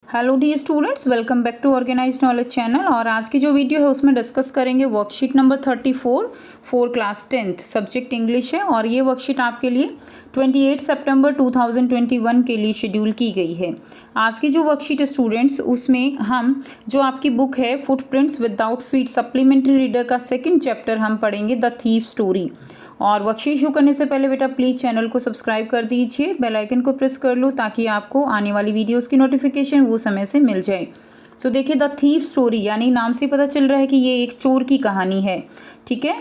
Hello the students, welcome back to organised knowledge channel. और आज की जो वीडियो है उसमें डिस्कस करेंगे worksheet number 34 for class 10th, subject English है। और ये वर्कशीट आपके लिए 28 सितंबर 2021 के लिए शेड्यूल की गई है। आज की जो वर्कशीट है स्टूडेंट्स, उसमें हम जो आपकी बुक है footprints without feet supplementary reader का सेकंड चैप्टर हम पढ़ेंगे, द थीफ स्टोरी। और वर्कशीट शुरू करने से पहले बेटा प्लीज़ चैनल को सब्सक्राइब कर दीजिए, बेल आइकन को प्रेस कर लो ताकि आपको आने वाली वीडियोस की नोटिफिकेशन वो समय से मिल जाए। सो देखिए, द थीफ स्टोरी यानी नाम से पता चल रहा है कि ये एक चोर की कहानी है, ठीक है।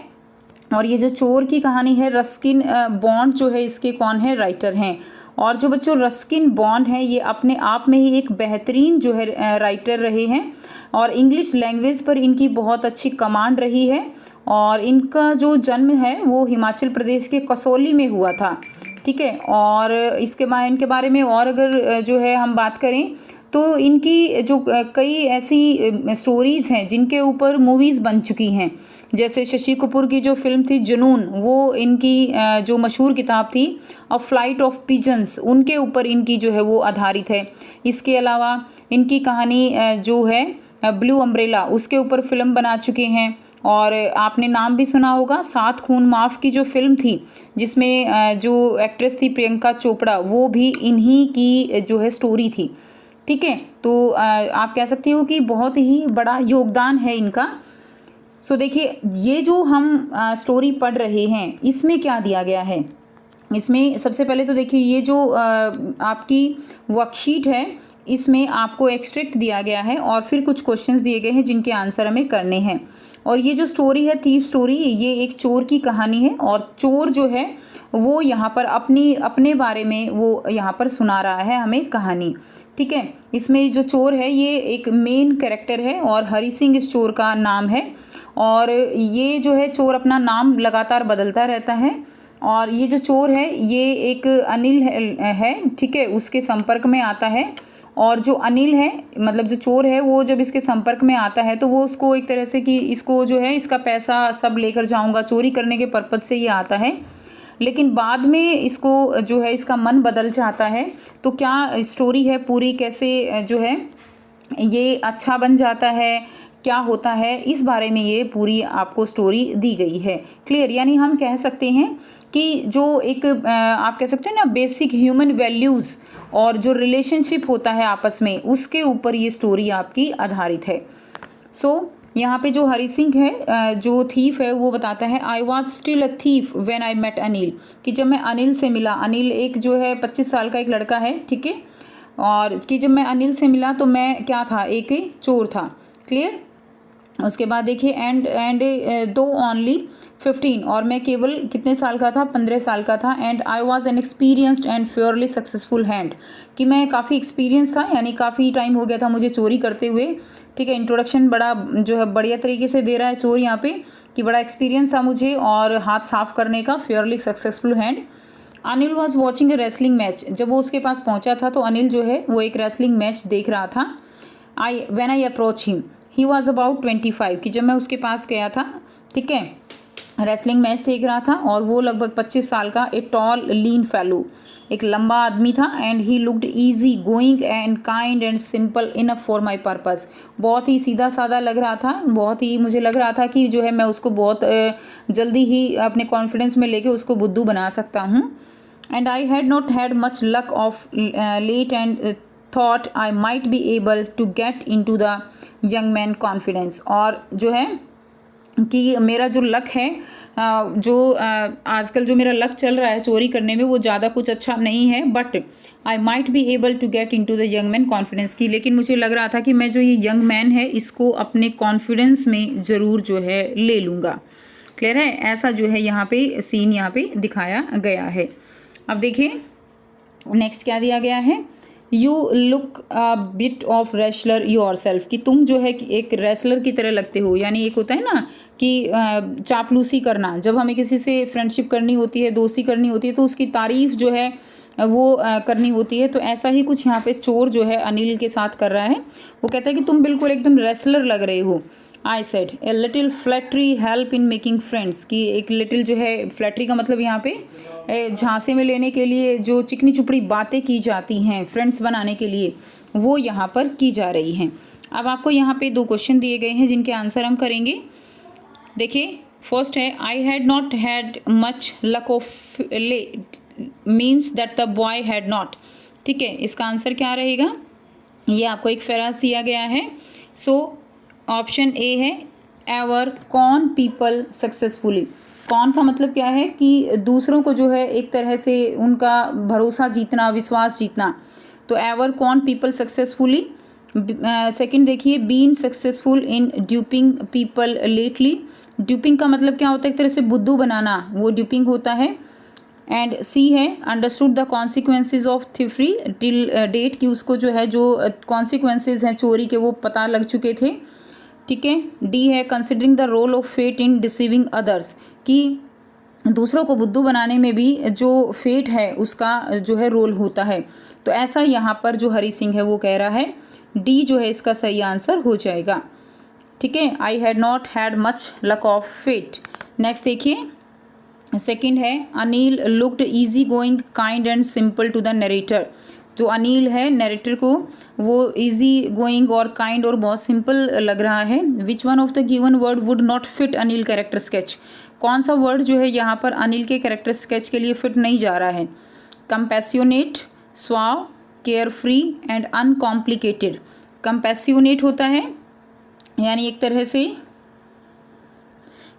और ये जो चोर की कहानी है, रस्किन बॉन्ड जो है इसके कौन है, राइटर हैं। और जो बच्चों रस्किन बॉन्ड हैं ये अपने आप में ही एक बेहतरीन जो है राइटर रहे हैं और इंग्लिश लैंग्वेज पर इनकी बहुत अच्छी कमांड रही है। और इनका जो जन्म है वो हिमाचल प्रदेश के कसौली में हुआ था, ठीक है। और इनके बारे में और अगर जो है हम बात करें तो इनकी जो कई ऐसी स्टोरीज़ हैं जिनके ऊपर मूवीज़ बन चुकी हैं, जैसे शशि कपूर की जो फिल्म थी जुनून, वो इनकी जो मशहूर किताब थी अ फ्लाइट ऑफ पिजन्स, उनके ऊपर इनकी जो है वो आधारित है। इसके अलावा इनकी कहानी जो है ब्लू अम्ब्रेला, उसके ऊपर फिल्म बना चुके हैं। और आपने नाम भी सुना होगा सात खून माफ़ की जो फिल्म थी, जिसमें जो एक्ट्रेस थी प्रियंका चोपड़ा, वो भी इन्हीं की जो है स्टोरी थी, ठीक है। तो आप कह सकते हो कि बहुत ही बड़ा योगदान है इनका। सो देखिए, ये जो हम स्टोरी पढ़ रहे हैं इसमें क्या दिया गया है। इसमें सबसे पहले तो देखिए, ये जो आपकी वर्कशीट है इसमें आपको एक्सट्रैक्ट दिया गया है और फिर कुछ क्वेश्चंस दिए गए हैं जिनके आंसर हमें करने हैं। और ये जो स्टोरी है थीफ स्टोरी, ये एक चोर की कहानी है और चोर जो है वो यहाँ पर अपने बारे में वो यहाँ पर सुना रहा है हमें कहानी, ठीक है। इसमें जो चोर है ये एक मेन कैरेक्टर है और हरी सिंह इस चोर का नाम है। और ये जो है चोर अपना नाम लगातार बदलता रहता है। और ये जो चोर है ये एक अनिल है, ठीक है, उसके संपर्क में आता है। और जो अनिल है, मतलब जो चोर है, वो जब इसके संपर्क में आता है तो वो उसको एक तरह से कि इसको जो है इसका पैसा सब लेकर जाऊंगा, चोरी करने के पर्पज़ से ये आता है। लेकिन बाद में इसको जो है इसका मन बदल जाता है। तो क्या स्टोरी है पूरी, कैसे जो है ये अच्छा बन जाता है, क्या होता है, इस बारे में ये पूरी आपको स्टोरी दी गई है। क्लियर, यानी हम कह सकते हैं कि जो एक आप कह सकते हैं ना बेसिक ह्यूमन वैल्यूज़ और जो रिलेशनशिप होता है आपस में, उसके ऊपर ये स्टोरी आपकी आधारित है। सो यहाँ पे जो हरी सिंह है जो थीफ है वो बताता है, I was still a thief when I met Anil, कि जब मैं अनिल से मिला, अनिल एक जो है 25 साल का एक लड़का है, ठीक है। और कि जब मैं अनिल से मिला तो मैं क्या था, एक चोर था। क्लियर। उसके बाद देखिए, एंड दो ओनली 15, और मैं केवल कितने साल का था, 15 साल का था। And I was an experienced and Fairlie successful hand, कि मैं काफ़ी एक्सपीरियंस था, यानी काफ़ी टाइम हो गया था मुझे चोरी करते हुए, ठीक है। इंट्रोडक्शन बड़ा जो है बढ़िया तरीके से दे रहा है चोर यहाँ पे, कि बड़ा एक्सपीरियंस था मुझे और हाथ साफ करने का, Fairlie successful hand. Anil was watching A wrestling match, जब वो उसके पास पहुंचा था तो अनिल जो है वो एक रेसलिंग मैच देख रहा था। When I approach him he was about 25, कि जब मैं उसके पास गया था, ठीक है, रेसलिंग मैच देख रहा था और वो लगभग 25 साल का ए टॉल लीन फेलो, एक लंबा आदमी था। And he looked easy going and kind and simple enough for my purpose, बहुत ही सीधा साधा लग रहा था, बहुत ही मुझे लग रहा था कि जो है मैं उसको बहुत जल्दी ही अपने कॉन्फिडेंस में लेके उसको बुद्धू बना सकता हूँ। And I had not had much luck of late and thought I might be able to get in to the young man confidence, और जो है कि मेरा जो लक है, जो आजकल जो मेरा लक चल रहा है चोरी करने में, वो ज़्यादा कुछ अच्छा नहीं है, but I might be able to get in to the young man confidence की, लेकिन मुझे लग रहा था कि मैं जो ये यंग मैन है इसको अपने कॉन्फिडेंस में ज़रूर जो है ले लूँगा। क्लियर है, ऐसा जो है यहाँ पे सीन यहाँ पे दिखाया गया है। अब देखिए नेक्स्ट क्या दिया गया है, you look a bit of wrestler your self, कि तुम जो है एक रेसलर की तरह लगते हो। यानी एक होता है ना कि चापलूसी करना, जब हमें किसी से फ्रेंडशिप करनी होती है, दोस्ती करनी होती है, तो उसकी तारीफ जो है वो करनी होती है। तो ऐसा ही कुछ यहाँ पे चोर जो है अनिल के साथ कर रहा है। वो कहता है कि तुम बिल्कुल एकदम रेसलर लग रहे हो। I said a little flattery help in making friends, की एक लिटिल जो है फ्लैटरी का मतलब यहाँ पे झांसे में लेने के लिए जो चिकनी चुपड़ी बातें की जाती हैं फ्रेंड्स बनाने के लिए, वो यहाँ पर की जा रही हैं। अब आपको यहाँ पे 2 क्वेश्चन दिए गए हैं जिनके आंसर हम करेंगे। देखिए फर्स्ट है I had not had much luck of late means that the boy had not. ठीक है, इसका आंसर क्या रहेगा? ये आपको एक फ्रेज दिया गया है। सो ऑप्शन ए है ever con people successfully. Con का मतलब क्या है कि दूसरों को जो है एक तरह से उनका भरोसा जीतना, विश्वास जीतना। तो ever con people successfully. Second देखिए been successful in duping people lately. Duping का मतलब क्या होता है? एक तरह से बुद्धू बनाना, वो ड्यूपिंग होता है। And she has understood the consequences of thievery till date, कि उसको जो है जो कॉन्सिक्वेंसेज हैं चोरी के वो पता लग चुके थे। ठीक है, डी है considering the role of fate in deceiving others, कि दूसरों को बुद्धू बनाने में भी जो फेट है उसका जो है रोल होता है। तो ऐसा यहाँ पर जो हरी सिंह है वो कह रहा है। डी जो है इसका सही आंसर हो जाएगा। ठीक है, I had not had much luck of fate. Next देखिए सेकंड है Anil looked easy going kind and simple to the narrator. जो अनिल है नरेटर को वो इजी गोइंग और काइंड और बहुत सिंपल लग रहा है। Which one of the given word would not fit Anil character sketch. कौन सा वर्ड जो है यहाँ पर अनिल के कैरेक्टर स्केच के लिए फिट नहीं जा रहा है? Compassionate, suave, care free and uncomplicated. Compassionate होता है यानी एक तरह से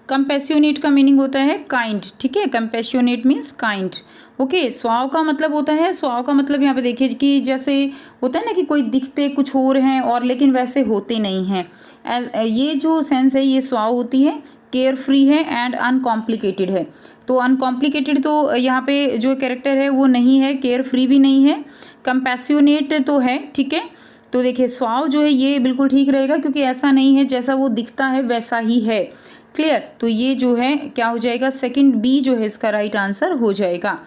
कंपैसियोनेट का मीनिंग होता है काइंड। ठीक है, कंपैसियोनेट मीन्स काइंड। ओके, स्वाव का मतलब होता है, स्वाव का मतलब यहाँ पे देखिए कि जैसे होता है ना कि कोई दिखते कुछ और हैं और लेकिन वैसे होते नहीं हैं। ये जो सेंस है ये स्वाव होती है। केयर फ्री है एंड अनकॉम्प्लिकेटेड है। तो अनकॉम्प्लिकेटेड तो यहाँ पे जो कैरेक्टर है वो नहीं है, केयर फ्री भी नहीं है, कंपैसियोनेट तो है। ठीक है, तो देखिए स्वाव जो है ये बिल्कुल ठीक रहेगा क्योंकि ऐसा नहीं है, जैसा वो दिखता है वैसा ही है। क्लियर? तो ये जो है क्या हो जाएगा? सेकंड बी जो है इसका राइट आंसर हो जाएगा।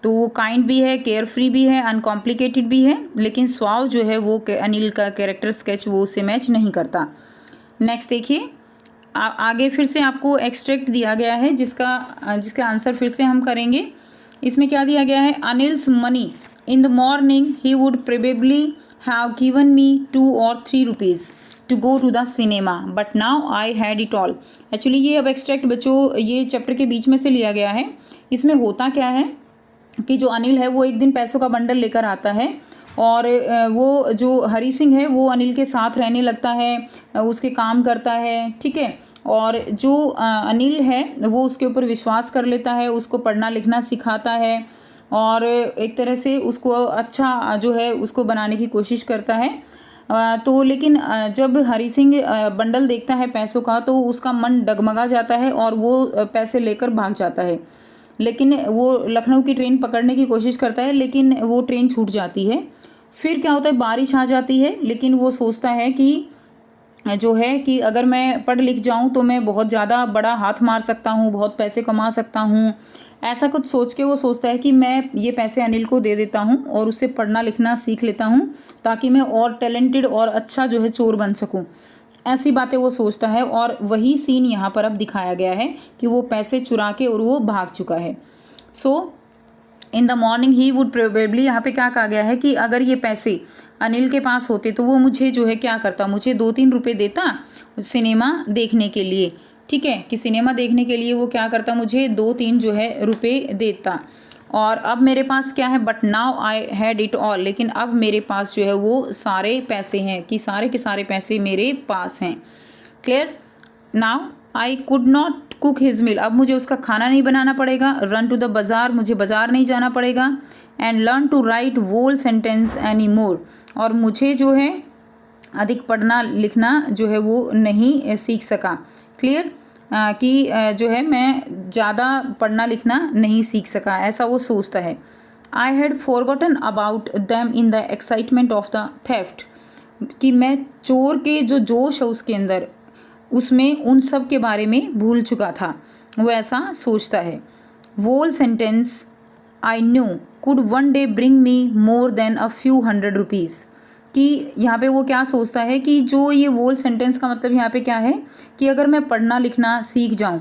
तो वो काइंड भी है, केयर फ्री भी है, अनकॉम्प्लिकेटेड भी है, लेकिन स्वाव जो है वो अनिल का कैरेक्टर स्केच वो उससे मैच नहीं करता। नेक्स्ट देखिए आगे फिर से आपको एक्सट्रैक्ट दिया गया है जिसका आंसर फिर से हम करेंगे। इसमें क्या दिया गया है? Anil's money in the morning he would probably have given me 2 or 3 rupees to go to the cinema but now I had it all. Actually ये अब एक्सट्रैक्ट बच्चों ये चैप्टर के बीच में से लिया गया है। इसमें होता क्या है कि जो अनिल है वो एक दिन पैसों का बंडल लेकर आता है और वो जो हरी सिंह है वो अनिल के साथ रहने लगता है, उसके काम करता है। ठीक है, और जो अनिल है वो उसके ऊपर विश्वास कर लेता है, उसको पढ़ना लिखना सिखाता है और एक तरह से उसको अच्छा जो है उसको बनाने की कोशिश करता है। तो लेकिन जब हरी सिंह बंडल देखता है पैसों का तो उसका मन डगमगा जाता है और वो पैसे लेकर भाग जाता है। लेकिन वो लखनऊ की ट्रेन पकड़ने की कोशिश करता है लेकिन वो ट्रेन छूट जाती है। फिर क्या होता है? बारिश आ जाती है, लेकिन वो सोचता है कि जो है कि अगर मैं पढ़ लिख जाऊं तो मैं बहुत ज़्यादा बड़ा हाथ मार सकता हूं, बहुत पैसे कमा सकता हूं। ऐसा कुछ सोच के वो सोचता है कि मैं ये पैसे अनिल को दे देता हूं और उससे पढ़ना लिखना सीख लेता हूं ताकि मैं और टैलेंटेड और अच्छा जो है चोर बन सकूं। ऐसी बातें वो सोचता है और वही सीन यहाँ पर अब दिखाया गया है कि वो पैसे चुरा के और वो भाग चुका है। So in the morning he would probably, यहाँ पे क्या कहा गया है कि अगर ये पैसे अनिल के पास होते तो वो मुझे जो है क्या करता, मुझे 2-3 रुपये देता सिनेमा देखने के लिए। ठीक है, कि सिनेमा देखने के लिए वो क्या करता, मुझे 2-3 जो है रुपये देता। और अब मेरे पास क्या है? But now I had it all, लेकिन अब मेरे पास जो है वो सारे पैसे हैं, कि सारे के सारे पैसे मेरे पास हैं। Clear? Now I could not cook his meal, अब मुझे उसका खाना नहीं बनाना पड़ेगा। रन टू द बाज़ार, मुझे बाज़ार नहीं जाना पड़ेगा। And learn to write whole sentence any more, और मुझे जो है अधिक पढ़ना लिखना जो है वो नहीं सीख सका। क्लियर? कि जो है मैं ज़्यादा पढ़ना लिखना नहीं सीख सका, ऐसा वो सोचता है। I had forgotten about them in the excitement of the theft, कि मैं चोर के जो जोश है उसके अंदर उसमें उन सब के बारे में भूल चुका था, वो ऐसा सोचता है। Whole sentence I knew could one day bring me more than a few hundred rupees, कि यहाँ पे वो क्या सोचता है कि जो ये वोल सेंटेंस का मतलब यहाँ पे क्या है कि अगर मैं पढ़ना लिखना सीख जाऊँ,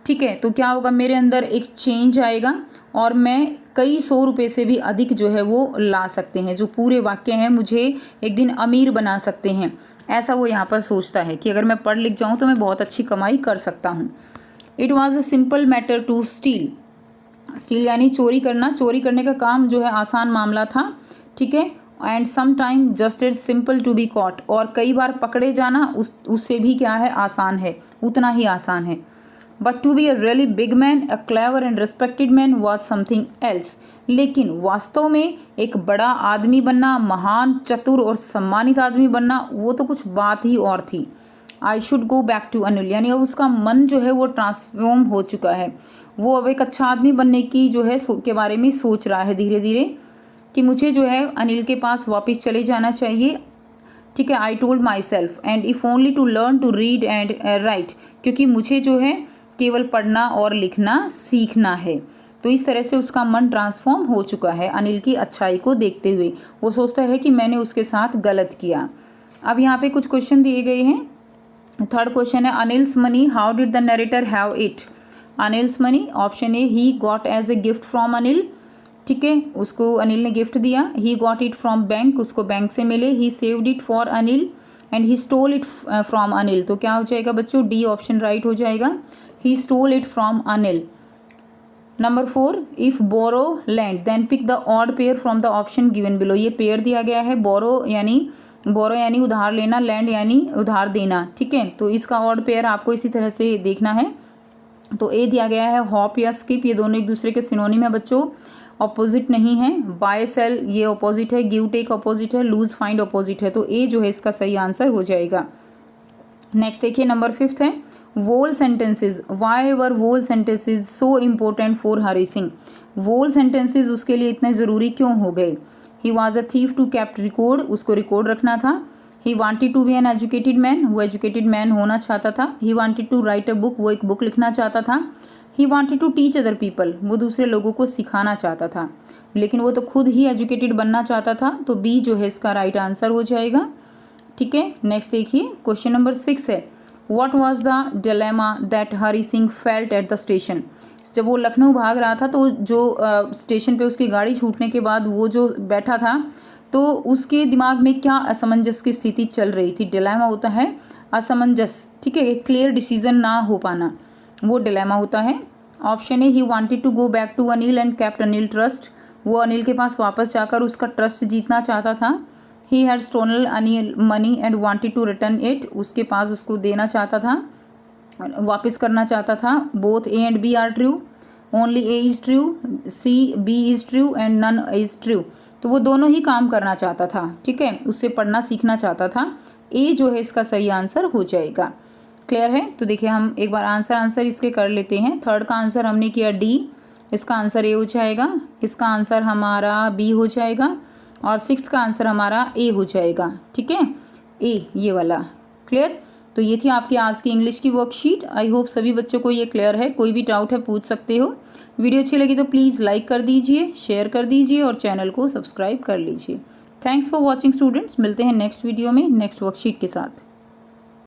ठीक है। तो क्या होगा, मेरे अंदर एक चेंज आएगा और मैं कई 100 रुपये से भी अधिक जो है वो ला सकते हैं। जो पूरे वाक्य हैं मुझे एक दिन अमीर बना सकते हैं, ऐसा वो यहाँ पर सोचता है कि अगर मैं पढ़ लिख जाऊँ तो मैं बहुत अच्छी कमाई कर सकता हूँ। It was a simple matter to steal. Steal यानी चोरी करना। चोरी करने का काम जो है आसान मामला था, ठीक है। And some time just it simple to be caught, और कई बार पकड़े जाना उससे भी क्या है, आसान है, उतना ही आसान है। But to be a really big man, a clever and respected man was something else. लेकिन वास्तव में एक बड़ा आदमी बनना, महान, चतुर और सम्मानित आदमी बनना, वो तो कुछ बात ही और थी। I should go back to Anil, यानी अब उसका मन जो है वो ट्रांसफॉर्म हो चुका है। वो अब एक अच्छा आदमी बनने की जो है के बारे में सोच रहा है धीरे धीरे, कि मुझे जो है अनिल के पास वापस चले जाना चाहिए, ठीक है। I told myself and if only to learn to read and write, क्योंकि मुझे जो है केवल पढ़ना और लिखना सीखना है। तो इस तरह से उसका मन ट्रांसफॉर्म हो चुका है अनिल की अच्छाई को देखते हुए। वो सोचता है कि मैंने उसके साथ गलत किया। अब यहाँ पे कुछ क्वेश्चन दिए गए हैं। थर्ड क्वेश्चन है, Anil's money how did the narrator have it. Anil's money, option A he got as a gift from Anil, ठीक है, उसको अनिल ने गिफ्ट दिया। He got it from bank, उसको बैंक से मिले। He saved it for Anil and he stole it from Anil. तो क्या हो जाएगा बच्चों, डी ऑप्शन राइट हो जाएगा। He stole it from Anil. Number 4, if borrow lend then pick the odd pair from the option given below. ये पेयर दिया गया है, बोरो यानी उधार लेना, लैंड यानी उधार देना, ठीक है। तो इसका ऑड पेयर आपको इसी तरह से देखना है। तो ए दिया गया है हॉप या स्किप, ये दोनों एक दूसरे के सिनोनिम है बच्चों, ऑपोजिट नहीं है। बाय सेल ये ऑपोजिट है, गिव टेक ऑपोजिट है, लूज फाइंड ऑपोजिट है। तो ए जो है इसका सही आंसर हो जाएगा। नेक्स्ट देखिए नंबर 5 है, whole sentences, why were whole sentences so important for Hari Singh. Whole sentences उसके लिए इतने ज़रूरी क्यों हो गए। He was a thief to kept record, उसको रिकॉर्ड रखना था। He wanted to be an educated man, वो एजुकेटेड मैन होना चाहता था। He wanted to write a book, वो एक बुक लिखना चाहता था। He wanted to teach other people, वो दूसरे लोगों को सिखाना चाहता था, लेकिन वो तो खुद ही एजुकेटेड बनना चाहता था। तो बी जो है इसका राइट आंसर हो जाएगा, ठीक है। नेक्स्ट देखिए क्वेश्चन नंबर 6 है, what was the dilemma that Hari Singh felt at the station. जब वो लखनऊ भाग रहा था तो जो स्टेशन पे उसकी गाड़ी छूटने के बाद वो जो बैठा था, तो उसके दिमाग में क्या असमंजस की स्थिति चल रही थी। डिलेमा होता है असमंजस, ठीक है, एक क्लियर डिसीजन ना हो पाना, वो डिलेमा होता है। Option A he wanted to go back to Anil and kept Anil trust, वो अनिल के पास वापस जाकर उसका ट्रस्ट जीतना चाहता था। He had stolen Anil money and wanted to return it, उसके पास उसको देना चाहता था, वापस करना चाहता था। Both A and B are true, only A is true, C B is true and none is true. तो वो दोनों ही काम करना चाहता था, ठीक है, उससे पढ़ना सीखना चाहता था। ए जो है इसका सही आंसर हो जाएगा। क्लियर है। तो देखिए हम एक बार आंसर इसके कर लेते हैं। थर्ड का आंसर हमने किया डी, इसका आंसर ए हो जाएगा। इसका आंसर हमारा बी हो जाएगा और 6 का आंसर हमारा ए हो जाएगा, ठीक है, ए ये वाला। क्लियर। तो ये थी आपकी आज की इंग्लिश की वर्कशीट। आई होप सभी बच्चों को ये क्लियर है। कोई भी डाउट है पूछ सकते हो। वीडियो अच्छी लगी तो प्लीज़ लाइक कर दीजिए, शेयर कर दीजिए और चैनल को सब्सक्राइब कर लीजिए। Thanks for watching students. मिलते हैं नेक्स्ट वीडियो में नेक्स्ट वर्कशीट के साथ।